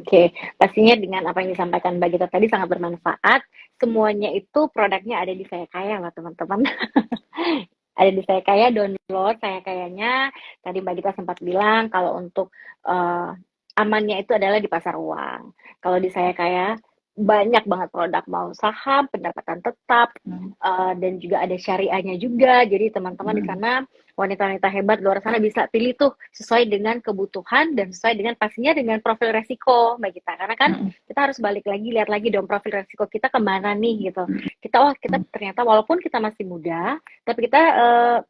Oke, pastinya dengan apa yang disampaikan Mbak Gita tadi sangat bermanfaat. Semuanya itu produknya ada di Saya Kaya loh teman-teman. Ada di Saya Kaya, download Saya Kayanya. Tadi Mbak Gita sempat bilang kalau untuk eh, amannya itu adalah di pasar uang. Kalau di Saya Kaya banyak banget produk, mau saham, pendapatan tetap, Hmm. dan juga ada syariahnya juga. Jadi teman-teman di Hmm. sana wanita-wanita hebat luar sana bisa pilih tuh sesuai dengan kebutuhan dan sesuai dengan pastinya dengan profil resiko Mbak Gita. Karena kan Hmm. kita harus balik lagi lihat lagi dong profil resiko kita kemana nih gitu. Hmm. Kita ternyata walaupun kita masih muda, tapi kita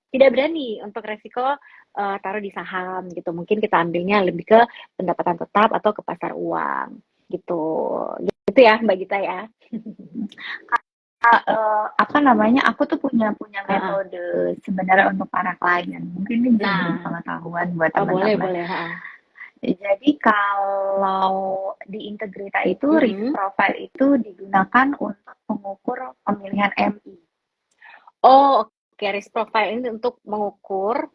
tidak berani untuk resiko taruh di saham gitu. Mungkin kita ambilnya lebih ke pendapatan tetap atau ke pasar uang gitu. Gitu ya Mbak Gita ya. Apa namanya, aku tuh punya Heeh. metode sebenarnya untuk para klien. Mungkin ini jadi Nah, pengetahuan buat oh boleh teman-teman. boleh. Heeh. Jadi kalau di Integrita itu risk Mm-mm. profile itu digunakan untuk mengukur pemilihan MI. Oh, oke, risk profile ini untuk mengukur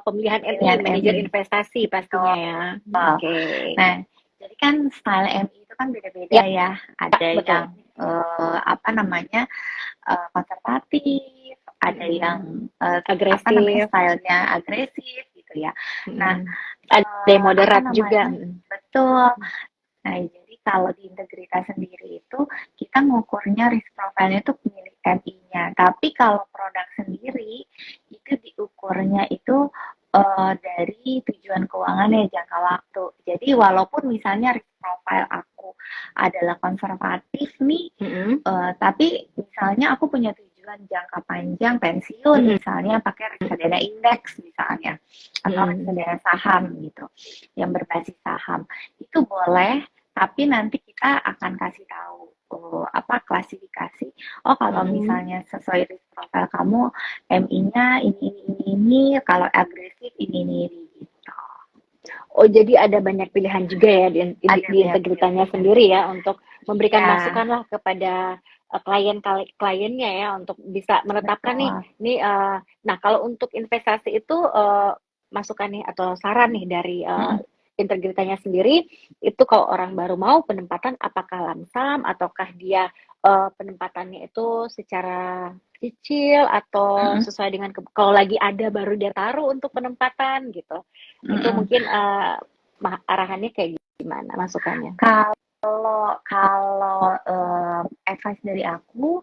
pemilihan MI, Pemilihan manajer MI. investasi pastinya Betul. ya. Oke. Nah, jadi kan style MI itu kan beda-beda Ya, ya. Ada yang betul. apa namanya, konservatif, ada yang Mm-mm. apa namanya, Agresif. stylenya agresif gitu ya. Nah, Mm-mm. Ada yang apa moderat juga. namanya, Mm-mm. betul. Nah, jadi kalau di Integritas sendiri itu kita ngukurnya risk profile-nya itu pemilik MI-nya. Tapi kalau produk sendiri itu diukurnya itu dari tujuan keuangan ya jangka waktu. Jadi walaupun misalnya risk profile aku adalah konservatif nih, Mm-mm. tapi misalnya aku punya tujuan jangka panjang pensiun, Mm-mm. misalnya pakai reksadana indeks misalnya, atau Mm-mm. reksadana saham gitu, yang berbasis saham. Itu boleh, tapi nanti kita akan kasih tahu apa klasifikasi. Oh, kalau Mm-mm. misalnya sesuai risk profile kamu, MI-nya ini, kalau agresif ini gitu. Oh, jadi ada banyak pilihan juga ya Ada di banyak integritannya pilihan. sendiri ya untuk memberikan Ya, masukan lah kepada kliennya ya untuk bisa menetapkan nih betul. nah kalau untuk investasi itu masukan nih atau saran nih dari Mm-mm. integritannya sendiri itu kalau orang baru mau penempatan apakah lamsam ataukah dia penempatannya itu secara cicil atau Mm-mm. sesuai dengan kalau lagi ada baru dia taruh untuk penempatan gitu. Itu Mm-mm. mungkin arahannya kayak gimana masukannya? Kalau advice dari aku,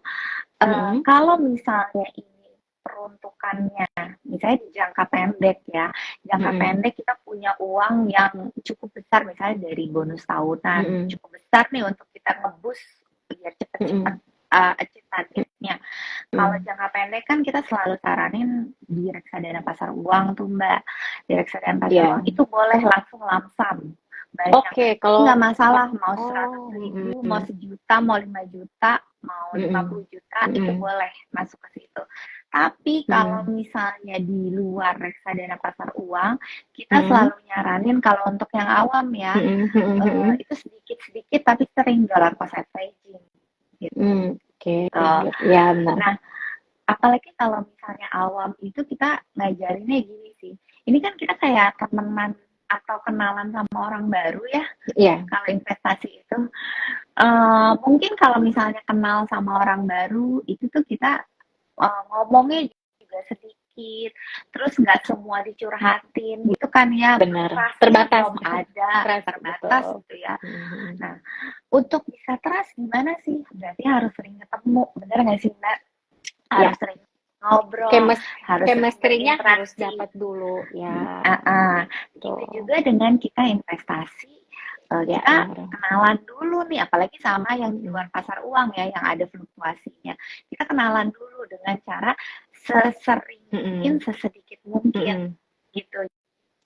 Mm-mm. kalau misalnya ini peruntukannya, misalnya di jangka pendek ya, jangka Mm-mm. pendek kita punya uang yang cukup besar, misalnya dari bonus tahunan, Mm-mm. cukup besar nih untuk kita ngebus biar cepet-cepet Mm-mm. achieve targetnya. Kalau Mm-mm. jangka pendek kan kita selalu saranin di reksadana pasar uang tuh Mbak. Di reksadana pasar Ya. uang itu boleh langsung lamsam banyak. Oke, Jadi kalau nggak masalah mau 100 oh, ribu, mau mm-mm. sejuta, mau 5 juta, mau 50 Mm-mm. juta, itu Mm-mm. boleh masuk ke situ. Tapi kalau Mm-mm. misalnya di luar reksadana pasar uang, kita Mm-mm. selalu nyaranin kalau untuk yang awam ya, Mm-mm. Mm-mm. itu sedikit-sedikit tapi sering dollar cost averaging gitu. Oke, ya benar. Nah, apalagi kalau misalnya awam itu kita ngajarinnya gini sih. Ini kan kita kayak temenan atau kenalan sama orang baru ya, Ya. kalau investasi itu. Mungkin kalau misalnya kenal sama orang baru, itu tuh kita ngomongnya juga sedikit, terus nggak semua dicurhatin gitu kan ya, Benar, trustnya terbatas. belum ada, Trust, terbatas betul. gitu ya. Mhm. Nah, untuk bisa trust gimana sih? Berarti harus sering ketemu, bener nggak sih Mbak? Ya, Harus sering ngobrol, chemis harus sering chemistry-nya harus berinteraksi. dapat dulu, ya, Begitu betul. juga dengan kita investasi, Ya, kita benar. kenalan dulu nih, apalagi sama yang di luar Mhm. pasar uang ya, yang ada fluktuasinya. Kita kenalan dulu dengan cara sesering mungkin, Mhm. sesedikit mungkin Mhm. gitu.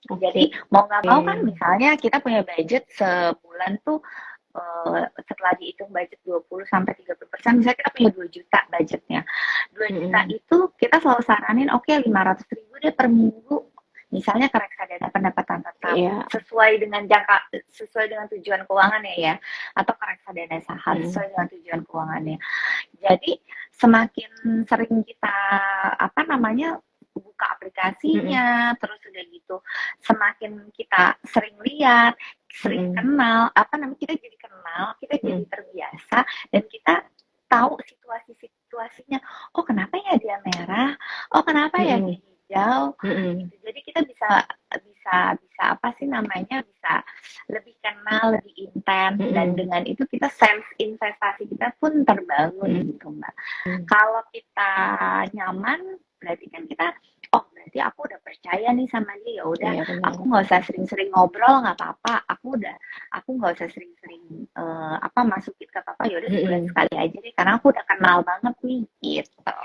Oke. Jadi mau nggak mau kan misalnya kita punya budget sebulan tuh setelah dihitung budget 20-30%, misalnya kita punya 2 juta budgetnya. 2 juta Mhm. itu kita selalu saranin oke 500 ribu deh per minggu. Misalnya ke reksadana pendapatan tetap Iya. sesuai dengan tujuan keuangannya ya, atau ke reksadana saham Mhm. sesuai dengan tujuan keuangannya. Jadi semakin sering kita apa namanya buka Mhm. aplikasinya, terus udah gitu semakin kita sering lihat, sering kenal, kita jadi kenal, kita jadi terbiasa, dan kita tahu situasinya. Oh, kenapa ya dia merah? Oh, kenapa ya dia hijau? Gitu. Jadi kita bisa apa sih namanya, bisa lebih kenal, lebih intens, dan dengan itu kita sense investasi kita pun terbangun gitu, Mbak. Kalau kita nyaman, berarti kan kita, oh berarti aku udah percaya nih sama dia, ya udah, aku nggak usah sering-sering ngobrol, nggak apa-apa, aku nggak usah sering-sering masukin ke papa, ya udah sebulan sekali aja deh, karena aku udah kenal banget nih gitu.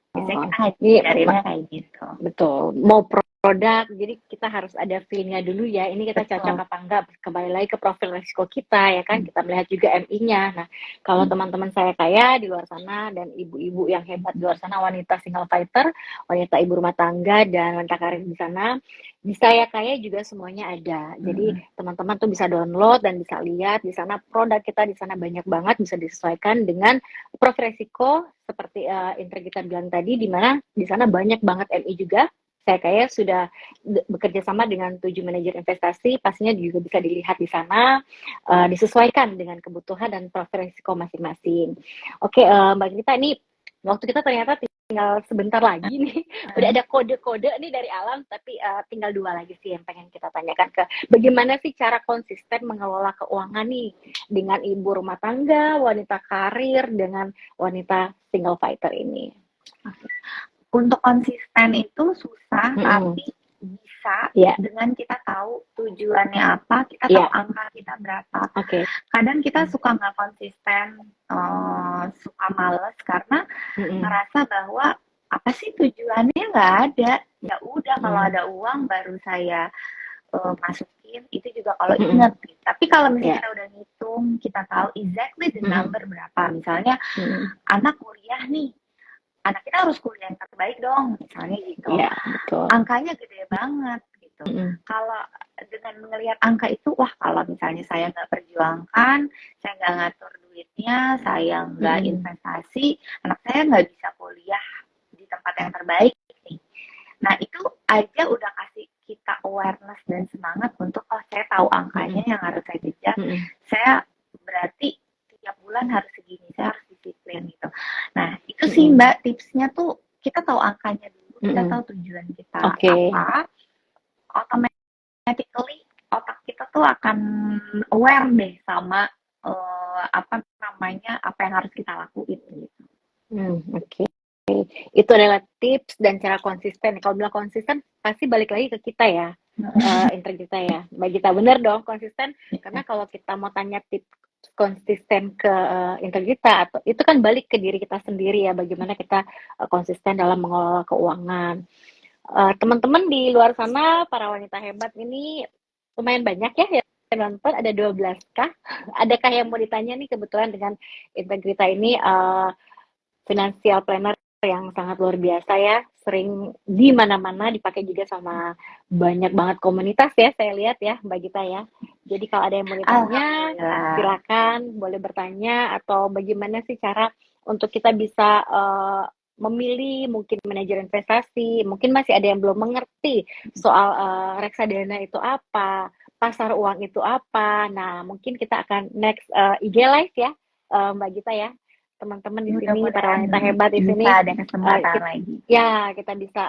Biasanya kita ngajarinnya kayak gitu. Betul. Mau produk, jadi kita harus ada feel-nya dulu ya. Ini kita cocok apa enggak, kembali lagi ke profil risiko kita ya kan. Kita melihat juga MI-nya. Nah, kalau teman-teman saya kaya di luar sana dan ibu-ibu yang hebat di luar sana, wanita single fighter, wanita ibu rumah tangga dan wanita karir di sana, di Saya Kaya juga semuanya ada. Jadi teman-teman tuh bisa download dan bisa lihat di sana produk kita di sana banyak banget, bisa disesuaikan dengan profil risiko seperti Indra bilang tadi, di mana di sana banyak banget MI juga. Saya Kaya sudah bekerja sama dengan 7 manajer investasi, pastinya juga bisa dilihat di sana, disesuaikan dengan kebutuhan dan profil risiko masing-masing. Oke, Mbak Gita, ini waktu kita ternyata tinggal sebentar lagi nih. Udah ada kode-kode nih dari alam, tapi tinggal 2 lagi sih yang pengen kita tanyakan ke bagaimana sih cara konsisten mengelola keuangan nih dengan ibu rumah tangga, wanita karir, dengan wanita single fighter ini. Untuk konsisten itu susah, tapi bisa dengan kita tahu tujuannya apa, kita tahu angka kita berapa. Kadang kita suka nggak konsisten, suka males karena ngerasa bahwa apa sih tujuannya, nggak ada. Ya udah, kalau ada uang baru saya masukin, itu juga kalau inget. Tapi kalau misalnya kita udah ngitung, kita tahu exactly the number berapa. Misalnya anak kuliah nih, anak kita harus kuliah yang terbaik dong, misalnya gitu. Angkanya gede banget gitu. Kalau dengan melihat angka itu, wah kalau misalnya saya nggak perjuangkan, saya nggak ngatur duitnya, saya nggak investasi, anak saya nggak bisa kuliah di tempat yang terbaik nih. Nah, itu aja udah kasih kita awareness dan semangat untuk, oh saya tahu angkanya yang harus saya kejar, saya berarti tiap bulan harus segini, saya harus disiplin gitu. Nah, itu sih Mbak, tipsnya tuh kita tahu angkanya dulu, kita tahu tujuan kita apa, automatically otak kita tuh akan aware deh sama apa yang harus kita lakuin gitu. Itu adalah tips dan cara konsisten. Kalau bilang konsisten pasti balik lagi ke kita ya, inter kita ya, Mbak Gita. Bener dong konsisten, karena kalau kita mau tanya tips konsisten ke integritas, atau itu kan balik ke diri kita sendiri ya, bagaimana kita konsisten dalam mengelola keuangan. Teman-teman di luar sana, para wanita hebat ini lumayan banyak ya yang nonton, ada 12 kah? Adakah yang mau ditanya nih, kebetulan dengan integritas ini financial planner yang sangat luar biasa ya, sering di mana-mana, dipakai juga sama banyak banget komunitas ya, saya lihat ya Mbak Gita ya. Jadi kalau ada yang mau ditanya, silakan boleh bertanya, atau bagaimana sih cara untuk kita bisa memilih mungkin manajer investasi, mungkin masih ada yang belum mengerti soal reksadana itu apa, pasar uang itu apa. Nah, mungkin kita akan next IG live ya, Mbak Gita ya. Teman-teman di sini, para wanita hebat di sini, ada kesempatan lagi. Ya, kita bisa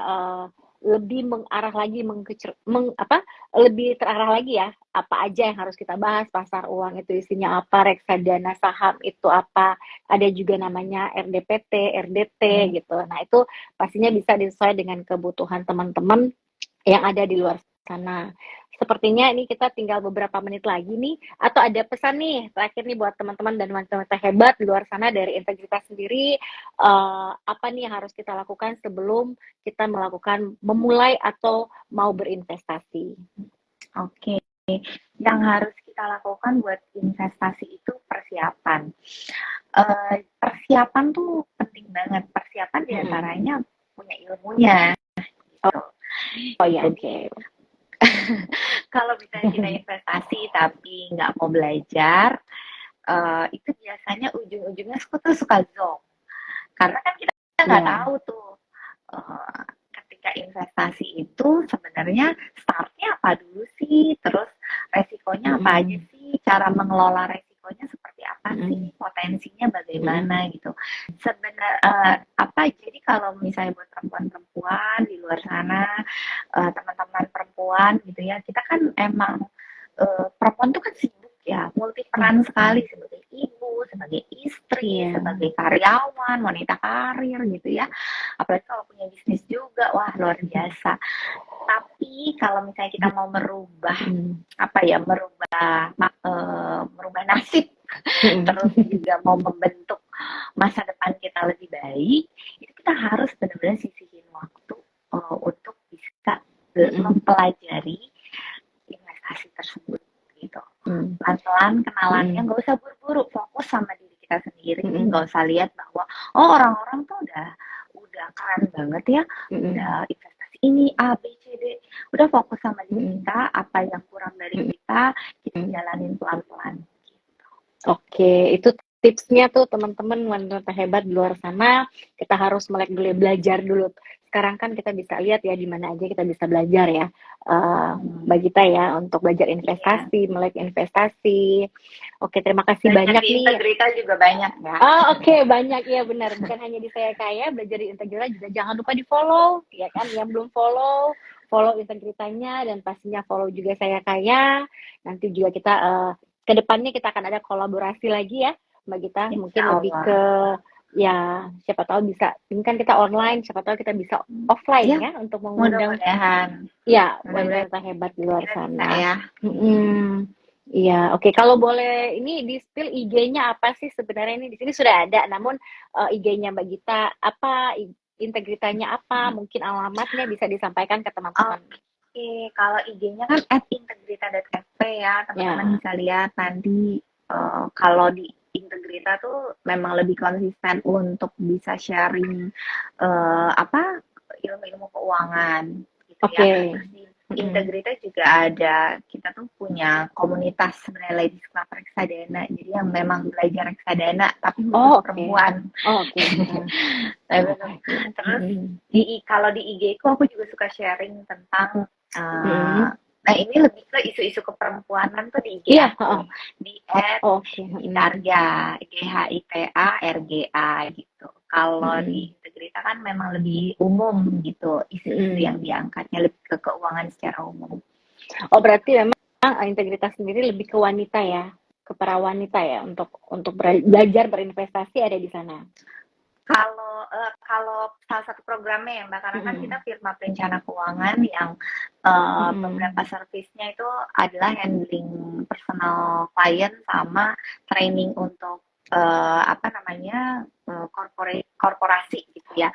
lebih mengarah lagi, lebih terarah lagi ya, apa aja yang harus kita bahas, pasar uang itu isinya apa, reksadana saham itu apa, ada juga namanya RDPT, RDT gitu. Nah, itu pastinya bisa disesuaikan dengan kebutuhan teman-teman yang ada di luar sana. Sepertinya ini kita tinggal beberapa menit lagi nih, atau ada pesan nih terakhir nih buat teman-teman dan wanita-wanita hebat di luar sana dari integritas sendiri, apa nih yang harus kita lakukan sebelum kita memulai atau mau berinvestasi? Oke, yang harus kita lakukan buat investasi itu persiapan. Persiapan tuh penting banget. Persiapan diantaranya punya ilmunya. Gitu. Oh ya, oke. Kalau misalnya kita investasi tapi nggak mau belajar, itu biasanya ujung-ujungnya tuh suka zonk. Karena kan kita nggak tahu tuh ketika investasi itu sebenarnya startnya apa dulu sih, terus resiko resikonya apa aja sih, cara mengelola resikonya seperti apa sih, potensinya bagaimana gitu. Jadi kalau misalnya buat perempuan-perempuan di luar sana, teman-teman perempuan gitu ya, kita kan emang perempuan tuh kan sibuk ya, multi peran sekali sebagai ibu, sebagai istri, sebagai karyawan, wanita karir gitu ya. Apalagi kalau punya bisnis juga, wah luar biasa. Tapi kalau misalnya kita mau merubah merubah nasib, terus juga mau membentuk masa depan kita lebih baik, itu kita harus benar-benar sisihin waktu untuk bisa mempelajari investasi tersebut gitu. Pelan-pelan kenalannya, nggak usah buru-buru, fokus sama diri kita sendiri, nggak usah lihat bahwa orang-orang tuh udah keren banget ya, udah investasi ini A B C D, udah fokus sama diri kita, apa yang kurang dari kita jalanin pelan-pelan. Gitu. Oke, itu tipsnya tuh teman-teman wanita hebat di luar sana, kita harus melek dulu, belajar dulu. Sekarang kan kita bisa lihat ya di mana aja kita bisa belajar ya, Mbak Gita ya, untuk belajar investasi, melek investasi. Oke, terima kasih banyak di nih. Integritas juga banyak ya. Oke, banyak ya, benar. Bukan hanya di Saya Kaya, belajar di Integritas juga jangan lupa di follow, ya kan? Yang belum follow Integritanya, dan pastinya follow juga Saya Kaya. Nanti juga kita kedepannya kita akan ada kolaborasi lagi ya, Mbak Gita. Mungkin lebih ke ya siapa tahu bisa, ini kan kita online, siapa tahu kita bisa offline ya untuk mengundang wanita hebat di luar sana ya. Iya, oke. Kalau boleh ini di spill IG-nya apa sih sebenarnya, ini di sini sudah ada, namun IG-nya Mbak Gita apa, Integritanya apa, mungkin alamatnya bisa disampaikan ke teman-teman. Oke, kalau IG-nya kan @integrita.fp ya, teman-teman bisa lihat nanti. Kalau di Integrita tuh memang lebih konsisten untuk bisa sharing ilmu-ilmu keuangan gitu ya. Terus di Integrita juga ada, kita tuh punya komunitas sebenarnya Ladies Club Reksadana, jadi yang memang belajar reksadana tapi khusus perempuan. Terus kalau di IG aku juga suka sharing tentang nah ini lebih ke isu-isu keperempuanan tuh di IG aku, di @Gitarga, GHITA-RGA gitu. Kalau di Integrita kan memang lebih umum gitu, isu-isu yang diangkatnya lebih ke keuangan secara umum. Oh, berarti memang Integritas sendiri lebih ke wanita ya, ke para wanita ya, untuk belajar berinvestasi ada di sana. Kalau salah satu programnya ya Mbak, karena kan kita firma perencana keuangan yang beberapa servisnya itu adalah handling personal client sama training untuk korporasi gitu ya.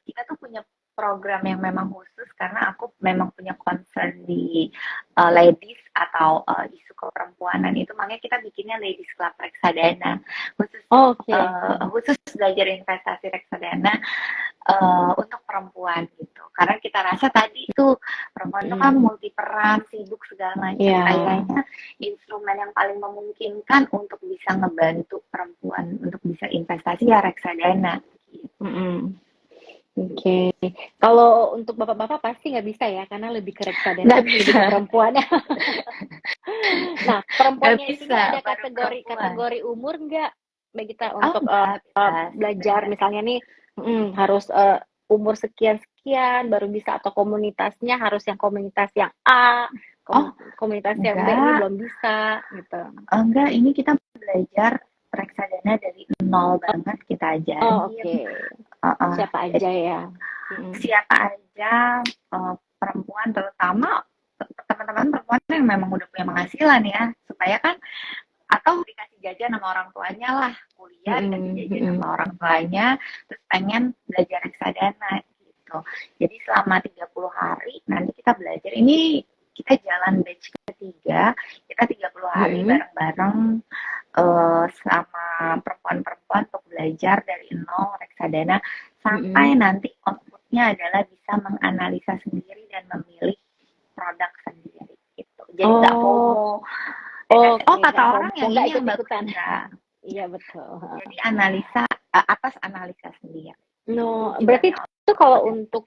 Kita tuh punya program yang memang khusus karena aku memang punya concern di ladies atau isu keperempuanan itu, makanya kita bikinnya Ladies Club Reksadana khusus belajar investasi reksadana untuk perempuan gitu, karena kita rasa tadi itu perempuan itu kan multi peran, sibuk segala macam, kayaknya instrumen yang paling memungkinkan untuk bisa ngebantu perempuan untuk bisa investasi ya reksadana gitu. Oke, kalau untuk bapak-bapak pasti nggak bisa ya, karena lebih ke reksadana, lebih ke perempuan. Nah, perempuannya ini ada kategori umur nggak, Mbak Gita, untuk belajar misalnya nih harus umur sekian baru bisa, atau komunitasnya harus yang komunitas yang A, komunitas yang B ini belum bisa gitu? Enggak, ini kita belajar reksadana dari nol banget, kita ajarin. Siapa aja ya? Siapa aja, perempuan terutama teman-teman perempuan yang memang udah punya penghasilan ya, supaya kan, atau dikasih jajan sama orang tuanya lah, kuliah dikasih jajan sama orang tuanya, terus pengen belajar reksadana gitu. Jadi selama 30 hari nanti kita belajar, ini kita jalan batch ketiga, kita 30 hari bareng-bareng sama perempuan-perempuan untuk belajar dari nol reksadana sampai nanti outputnya adalah bisa menganalisa sendiri dan memilih produk sendiri gitu. Jadi nggak FOMO. Kata orang yang ini yang bagus enggak. Iya betul. Jadi atas analisa sendiri. Berarti itu kalau untuk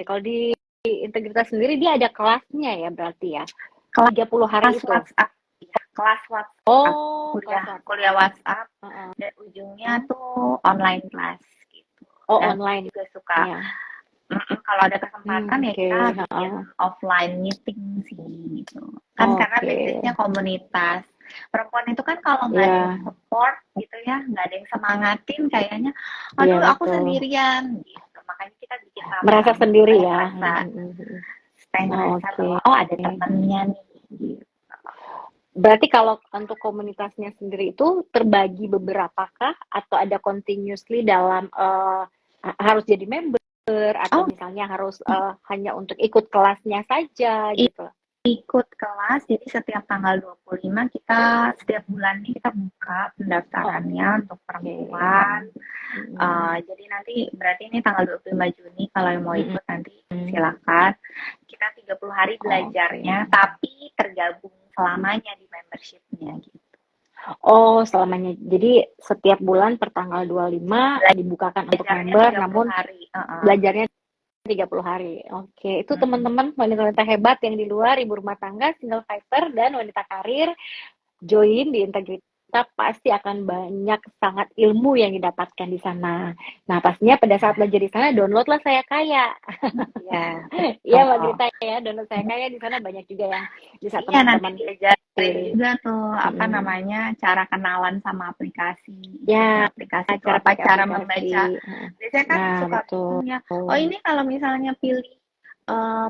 kalau di Integritas sendiri dia ada kelasnya ya berarti ya? Kelas 30 hari itu? WhatsApp, ya, kelas WhatsApp, Oh, kelas kuliah WhatsApp, WhatsApp. dan ujungnya tuh online class gitu. Oh, Dan online juga suka, ya. kalau ada kesempatan ya Oke, kita bikin offline meeting sih gitu. Kan karena oke. basicnya komunitas. Perempuan itu kan kalau nggak ada yang Ya, support gitu ya, nggak ada yang semangatin kayaknya, iya aduh aku betul. sendirian gitu. Makanya kita bikin Merasa rame-rame sendiri supaya ya. ngerasa, supaya Oh, ngerasa oke. bahwa oh ada temennya nih gitu. Berarti kalau untuk komunitasnya sendiri itu terbagi beberapakah atau ada continuously dalam harus jadi member atau Oh, misalnya harus hanya untuk ikut kelasnya saja gitu? ikut kelas, jadi setiap tanggal 25 kita, setiap bulannya kita buka Oh, pendaftarannya untuk oke. perempuan. Jadi nanti berarti ini tanggal 25 Juni kalau yang mau ikut nanti silakan. Kita 30 hari belajarnya, tapi tergabung selamanya di membershipnya gitu. Oh, selamanya. Jadi setiap bulan per tanggal 25 dibukakan untuk Belajarnya member, 30 namun hari. belajarnya 30 hari. Oke, itu teman-teman wanita-wanita hebat yang di luar, ibu rumah tangga, single fighter, dan wanita karir, join di Integritas pasti akan banyak sangat ilmu yang didapatkan di sana. Nah, pastinya pada saat belajar di sana downloadlah Saya Kaya. Ya, Iya, Mbak betul. Grita ya, download Saya Kaya di sana banyak juga yang bisa Iya, nanti teman-teman diajarin pilih. juga tuh apa namanya cara kenalan sama aplikasi, Ya, aplikasi itu cara apa, pakai cara aplikasi. membaca. Biasanya kan Nah, suka betul. bingung ya. Oh ini kalau misalnya pilih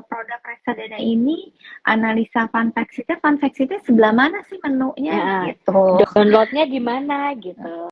produk reksadana ini, analisa fund fact sheet sebelah mana sih menunya Ya, gitu. downloadnya di mana gitu.